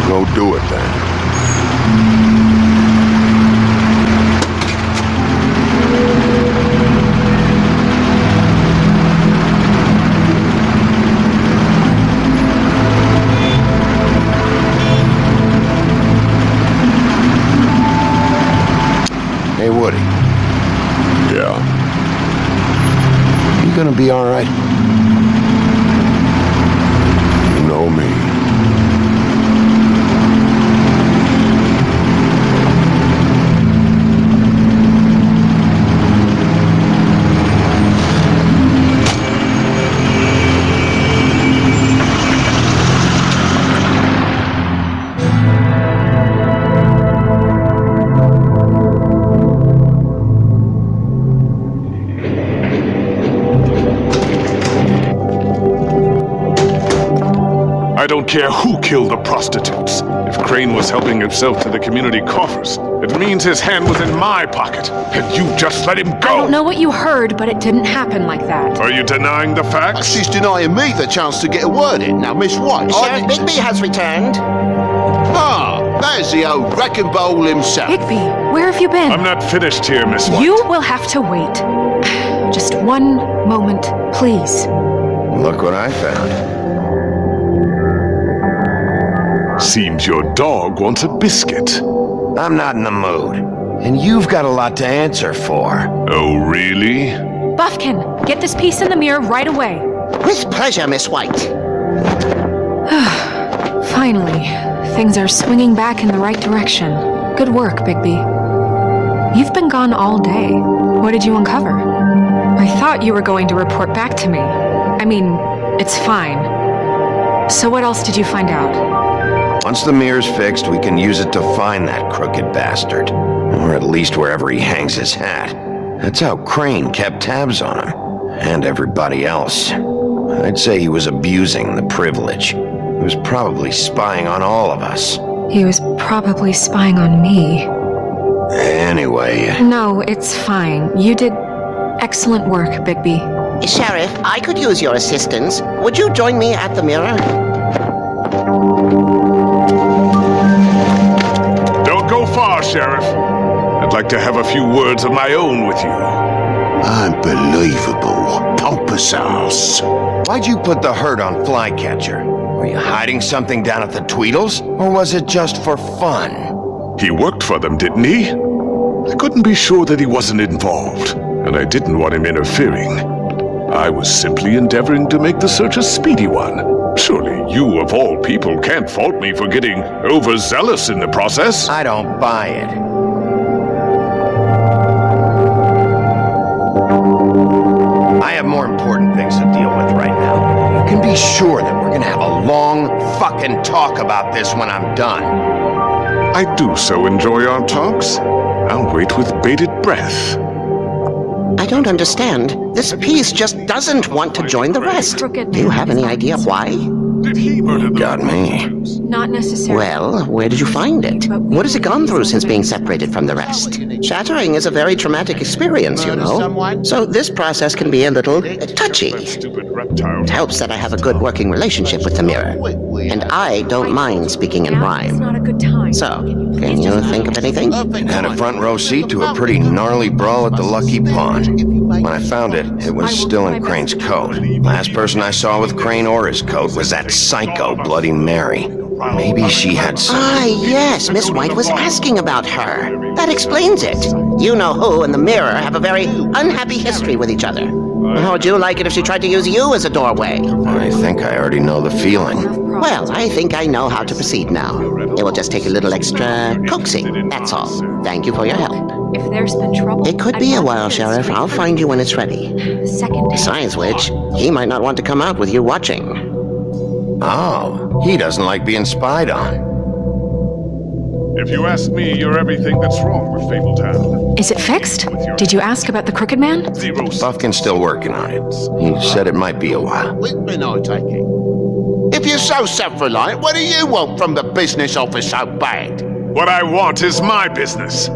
Go do it then. Hey, Woody. Yeah? You gonna be all right? You know me. I don't care who killed the prostitutes. If Crane was helping himself to the community coffers, it means his hand was in my pocket, and you just let him go! I don't know what you heard, but it didn't happen like that. Are you denying the facts? She's denying me the chance to get a word in. Now, Miss White... Sheriff Bigby has returned. Ah, there's the old wrecking bowl himself. Bigby, where have you been? I'm not finished here, Miss White. You will have to wait. Just one moment, please. Look what I found. Seems your dog wants a biscuit. I'm not in the mood. And you've got a lot to answer for. Oh, really? Buffkin, get this piece in the mirror right away. With pleasure, Miss White. Finally, things are swinging back in the right direction. Good work, Bigby. You've been gone all day. What did you uncover? I thought you were going to report back to me. I mean, it's fine. So what else did you find out? Once the mirror's fixed, we can use it to find that crooked bastard. Or at least wherever he hangs his hat. That's how Crane kept tabs on him. And everybody else. I'd say he was abusing the privilege. He was probably spying on all of us. He was probably spying on me. Anyway... No, it's fine. You did excellent work, Bigby. Sheriff, I could use your assistance. Would you join me at the mirror? Don't go far, Sheriff. I'd like to have a few words of my own with you. Unbelievable. Pompous ass. Why'd you put the hurt on Flycatcher? Were you hiding something down at the Tweedles? Or was it just for fun? He worked for them, didn't he? I couldn't be sure that he wasn't involved, and I didn't want him interfering. I was simply endeavoring to make the search a speedy one. Surely you, of all people, can't fault me for getting overzealous in the process. I don't buy it. I have more important things to deal with right now. You can be sure that we're gonna have a long fucking talk about this when I'm done. I do so enjoy our talks. I'll wait with bated breath. I don't understand. This piece just doesn't want to join the rest. Do you have any idea why? Did he murder the Got me. Not necessarily. Well, where did you find it? What has it gone through since being separated from the rest? Shattering is a very traumatic experience, you know. So this process can be a little touchy. stupid reptile? It helps that I have a good working relationship with the mirror. And I don't mind speaking in Now is rhyme. not a good time. So, can you think of anything? Had a front row seat to a pretty gnarly brawl at the Lucky Pond. When I found it, it was still in Crane's coat. Last person I saw with Crane or his coat was that psycho Bloody Mary. Maybe she had some... Ah, yes, Miss White was asking about her. That explains it. You know who and the mirror have a very unhappy history with each other. How would you like it if she tried to use you as a doorway? I think I already know the feeling. Well, I think I know how to proceed now. It will just take a little extra coaxing, that's all. Thank you for your help. If there's been trouble... It could be a while, Sheriff. I'll find you when it's ready. Second. Besides which, he might not want to come out with you watching. Oh, he doesn't like being spied on. If you ask me, you're everything that's wrong with Fabletown. Is it fixed? Did you ask about the Crooked Man? Zero. Buffkin's still working on it. He said it might be a while. Whitman, I take it. If you're so self-reliant, what do you want from the business office so bad? What I want is my business.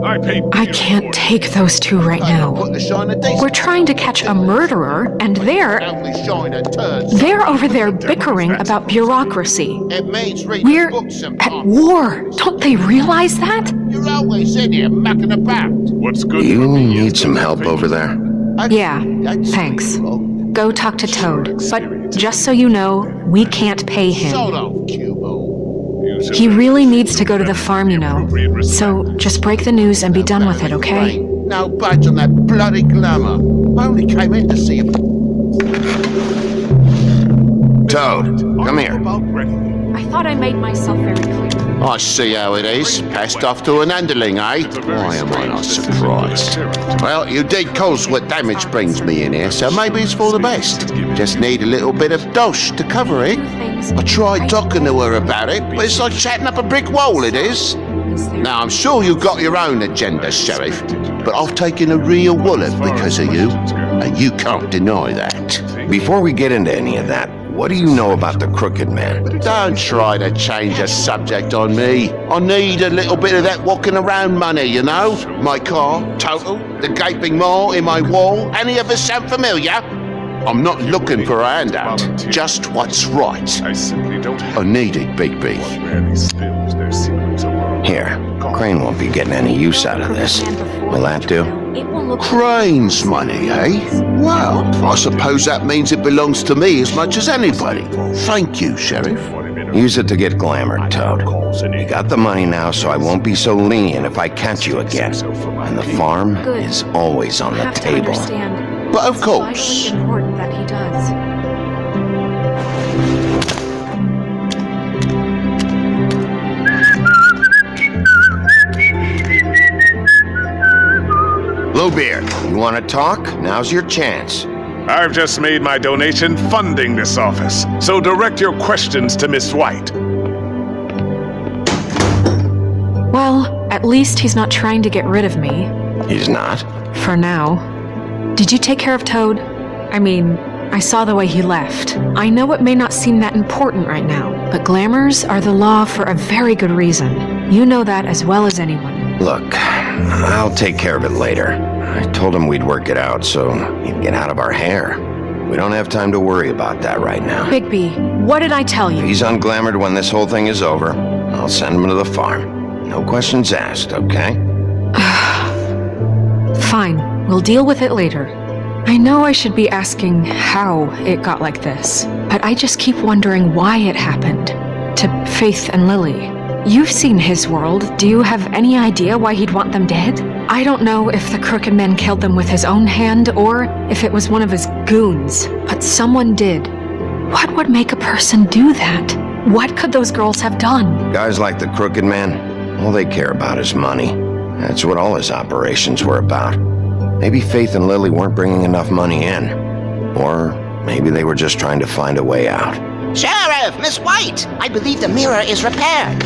I can't take those two right now. We're trying to catch a murderer, and they're over there bickering about bureaucracy. We're at war. Don't they realize that? You're always in here mucking about. You need some help over there? Yeah, thanks. Go talk to Toad. But just so you know, we can't pay him. He really needs to go to the farm, you know. So just break the news and be done with it, okay? No budge on that bloody glamour. I only came in to see you. Toad, come here. I thought I made myself very clear. I see how it is. Passed off to an underling, eh? Why am I not surprised? Well, you did cause what damage brings me in here, so maybe it's for the best. Just need a little bit of dosh to cover it. I tried talking to her about it, but it's like chatting up a brick wall, it is. Now, I'm sure you've got your own agenda, Sheriff, but I've taken a real wallet because of you, and you can't deny that. Before we get into any of that, what do you know about the Crooked Man? Don't try to change the subject on me. I need a little bit of that walking around money, you know? My car, total, the gaping maw in my wall. Any of us sound familiar? I'm not looking for a handout, just what's right. I need it, Bigby. Here, Crane won't be getting any use out of this. Will that do? Crane's money, eh? Well, I suppose that means it belongs to me as much as anybody. Thank you, Sheriff. Use it to get glamored, Toad. You got the money now, so I won't be so lenient if I catch you again. And the farm is always on the table. But of course. It's vitally important that he does. Bluebeard, you want to talk? Now's your chance. I've just made my donation funding this office, so direct your questions to Miss White. Well, at least he's not trying to get rid of me. He's not? For now. Did you take care of Toad? I mean, I saw the way he left. I know it may not seem that important right now, but glamours are the law for a very good reason. You know that as well as anyone. Look, I'll take care of it later. I told him we'd work it out so he'd get out of our hair. We don't have time to worry about that right now. Bigby, what did I tell If you? he's unglamored when this whole thing is over, I'll send him to the farm. No questions asked, okay? Fine, we'll deal with it later. I know I should be asking how it got like this, but I just keep wondering why it happened. To Faith and Lily. You've seen his world. Do you have any idea why he'd want them dead? I don't know if the Crooked Man killed them with his own hand or if it was one of his goons, but someone did. What would make a person do that? What could those girls have done? Guys like the Crooked Man, all they care about is money. That's what all his operations were about. Maybe Faith and Lily weren't bringing enough money in. Or maybe they were just trying to find a way out. Sheriff, Miss White, I believe the mirror is repaired.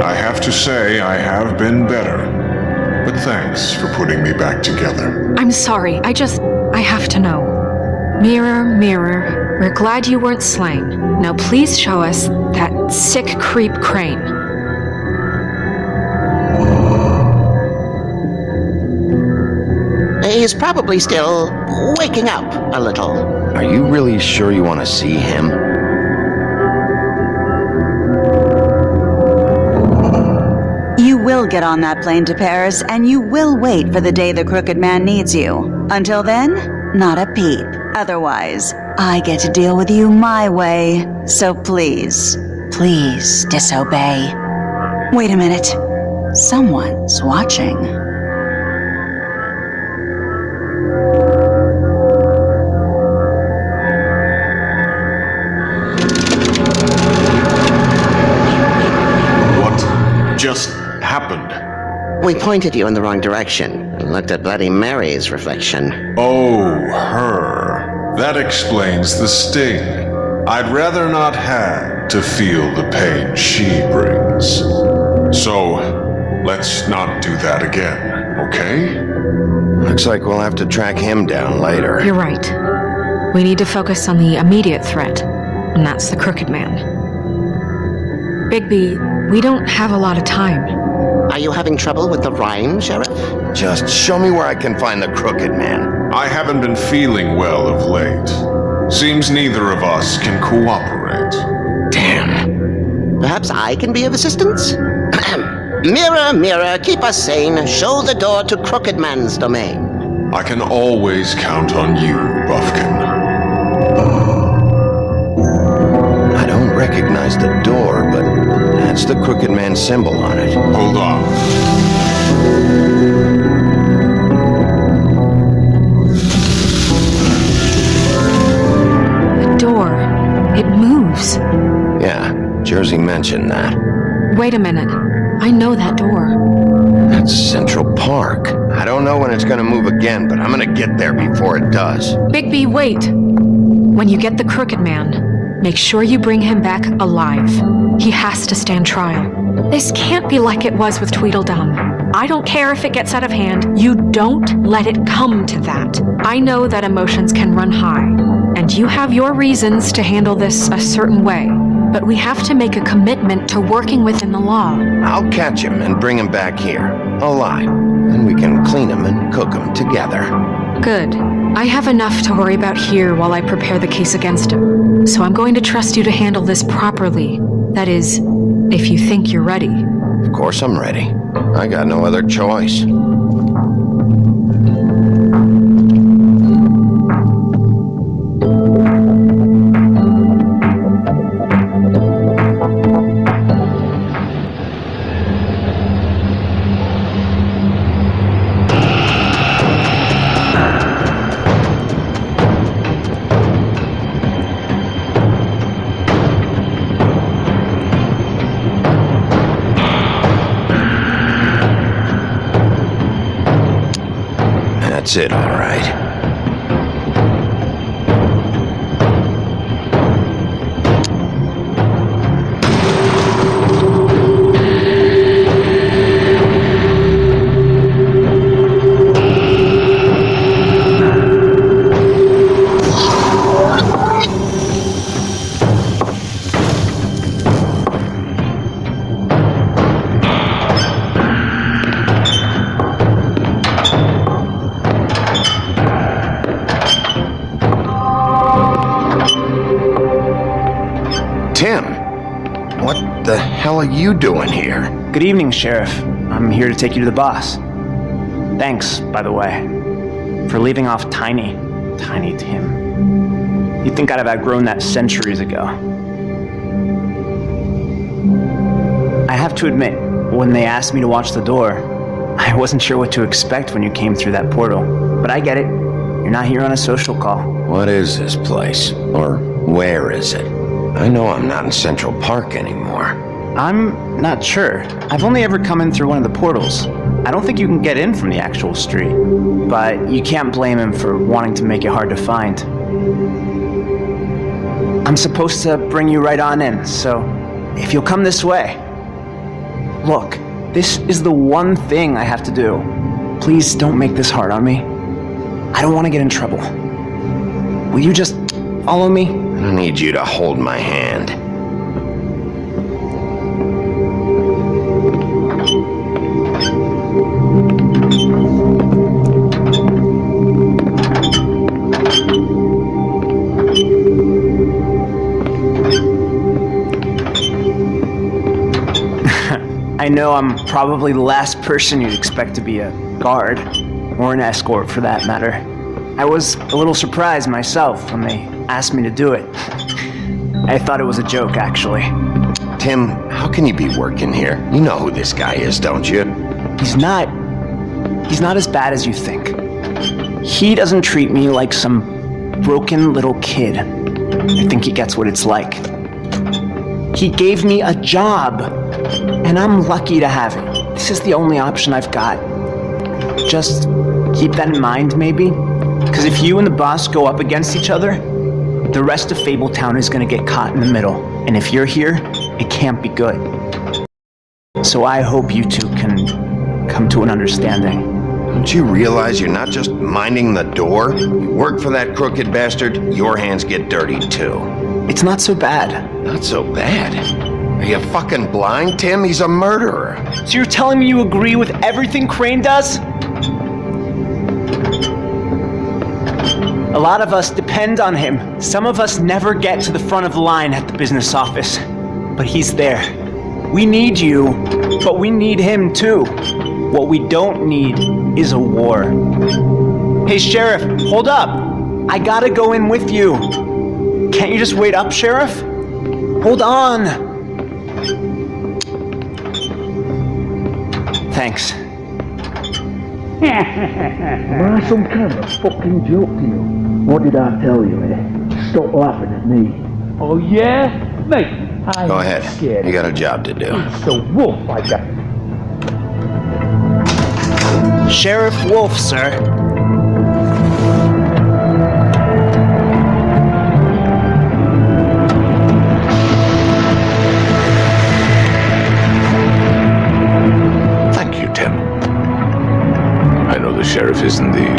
I have to say I have been better. But thanks for putting me back together. I'm sorry, I have to know. Mirror, mirror, we're glad you weren't slain. Now please show us that sick creep Crane. He's probably still waking up a little. Are you really sure you want to see him? You will get on that plane to Paris, and you will wait for the day the Crooked Man needs you. Until then, not a peep. Otherwise, I get to deal with you my way. So please, please disobey. Wait a minute. Someone's watching. Just happened. We pointed you in the wrong direction and looked at Bloody Mary's reflection. Oh, her. That explains the sting. I'd rather not have to feel the pain she brings. So, let's not do that again, okay? Looks like we'll have to track him down later. You're right. We need to focus on the immediate threat, and that's the Crooked Man. Bigby, we don't have a lot of time. Are you having trouble with the rhyme, Sheriff? Just show me where I can find the crooked man. I haven't been feeling well of late. Seems neither of us can cooperate. Damn. Perhaps I can be of assistance? Mirror, mirror, keep us sane. Show the door to Crooked Man's domain. I can always count on you, Buffkin. I don't recognize the door, but that's the Crooked Man symbol on it. Hold on. The door. It moves. Yeah, Jersey mentioned that. Wait a minute. I know that door. That's Central Park. I don't know when it's gonna move again, but I'm gonna get there before it does. Bigby, wait! When you get the Crooked Man, make sure you bring him back alive. He has to stand trial. This can't be like it was with Tweedledum. I don't care if it gets out of hand. You don't let it come to that. I know that emotions can run high, and you have your reasons to handle this a certain way. But we have to make a commitment to working within the law. I'll catch him and bring him back here, alive. Then we can clean him and cook him together. Good. I have enough to worry about here while I prepare the case against him. So I'm going to trust you to handle this properly. That is, if you think you're ready. Of course I'm ready. I got no other choice. That's it, all right. What the hell are you doing here? Good evening, Sheriff. I'm here to take you to the boss. Thanks, by the way, for leaving off Tiny Tim. You'd think I'd have outgrown that centuries ago. I have to admit, when they asked me to watch the door, I wasn't sure what to expect when you came through that portal. But I get it. You're not here on a social call. What is this place? Or where is it? I know I'm not in Central Park anymore. I'm not sure. I've only ever come in through one of the portals. I don't think you can get in from the actual street. But you can't blame him for wanting to make it hard to find. I'm supposed to bring you right on in, so if you'll come this way. Look, this is the one thing I have to do. Please don't make this hard on me. I don't want to get in trouble. Will you just follow me? I need you to hold my hand. I know I'm probably the last person you'd expect to be a guard, or an escort for that matter. I was a little surprised myself when they asked me to do it. I thought it was a joke, actually. Tim, how can you be working here? You know who this guy is, don't you? He's not as bad as you think. He doesn't treat me like some broken little kid. I think he gets what it's like. He gave me a job, and I'm lucky to have it. This is the only option I've got. Just keep that in mind, maybe? Because if you and the boss go up against each other, the rest of Fabletown is going to get caught in the middle. And if you're here, it can't be good. So I hope you two can come to an understanding. Don't you realize you're not just minding the door? You work for that crooked bastard, your hands get dirty too. It's not so bad. Not so bad? Are you fucking blind, Tim? He's a murderer. So you're telling me you agree with everything Crane does? A lot of us depend on him. Some of us never get to the front of the line at the business office. But he's there. We need you, but we need him too. What we don't need is a war. Hey, Sheriff, hold up. I gotta go in with you. Can't you just wait up, Sheriff? Hold on. Thanks. Am I some kind of fucking joke to you? What did I tell you, eh? Stop laughing at me. Oh yeah? Mate, I'm Go ahead. scared. You got a job to do. It's the wolf I got. Sheriff Wolf, sir. Thank you, Tim. I know the sheriff isn't the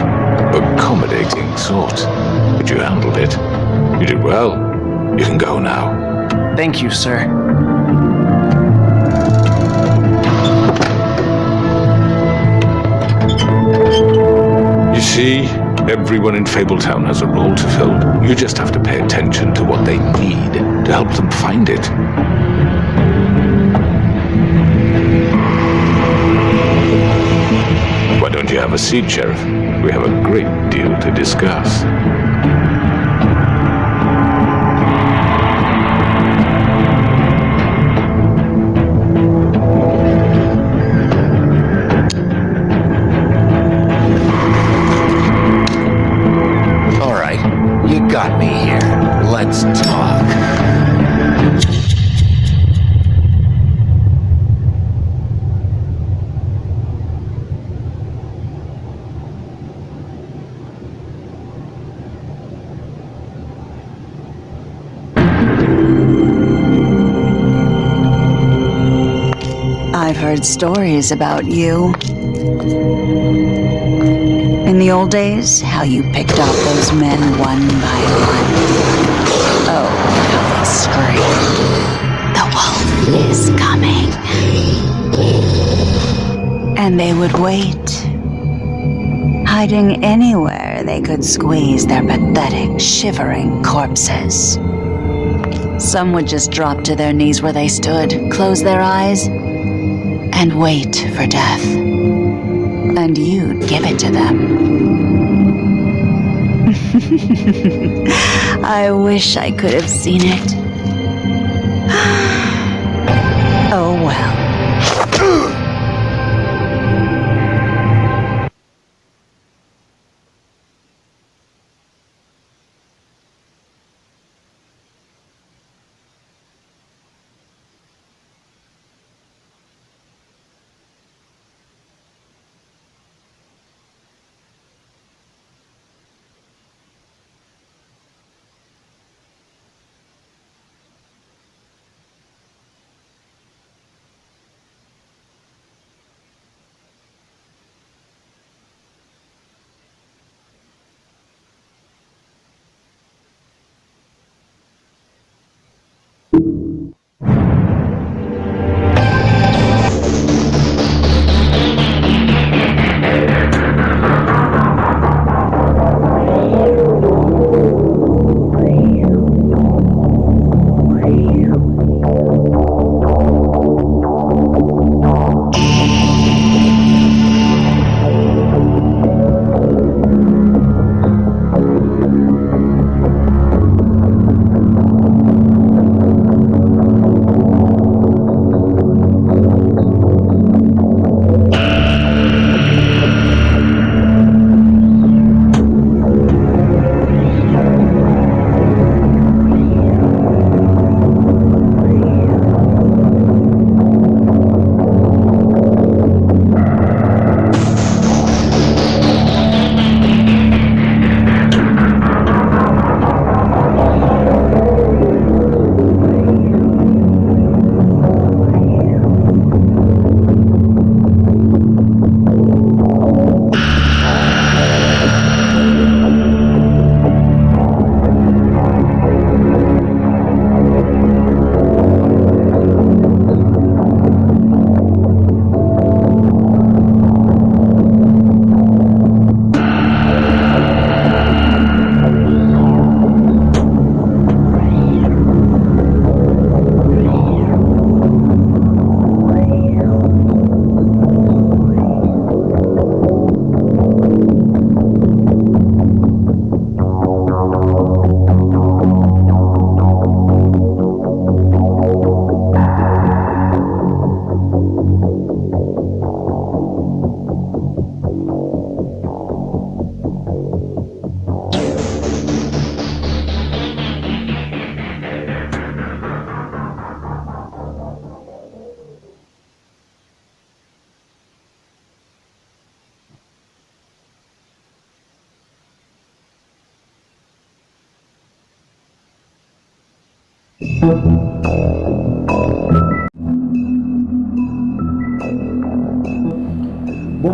accommodating sort, but you handled it. You did well. You can go now. Thank you, sir. You see, everyone in Fabletown has a role to fill. You just have to pay attention to what they need to help them find it. Why don't you have a seat, Sheriff? We have a great deal to discuss. All right, you got me here. Let's talk. I've heard stories about you. In the old days, how you picked off those men one by one. Oh, how they screamed. The wolf is coming. And they would wait, hiding anywhere they could squeeze their pathetic, shivering corpses. Some would just drop to their knees where they stood, close their eyes, and wait for death. And you'd give it to them. I wish I could have seen it. Oh well. Bom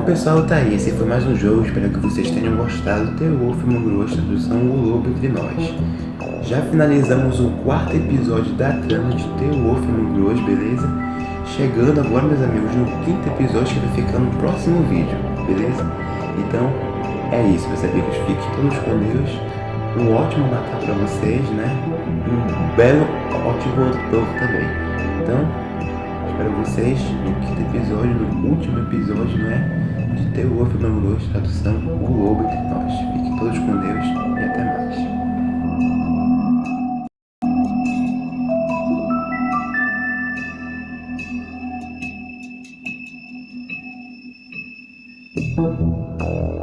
pessoal, tá aí, esse foi mais um jogo, espero que vocês tenham gostado. TellTale, tradução O Lobo Entre Nós. Já finalizamos o 4º episódio da trama de TellTale, beleza? Chegando agora, meus amigos, no 5º episódio que vai ficar no próximo vídeo, beleza? Então, é isso, meus amigos, fiquem todos com Deus, um ótimo Natal pra vocês, né? Um belo, ótimo ano novo também. Então, espero vocês no 5º episódio, no último episódio, né? De TellTale, tradução O Lobo Entre Nós. Fiquem todos com Deus e até mais. Thank you.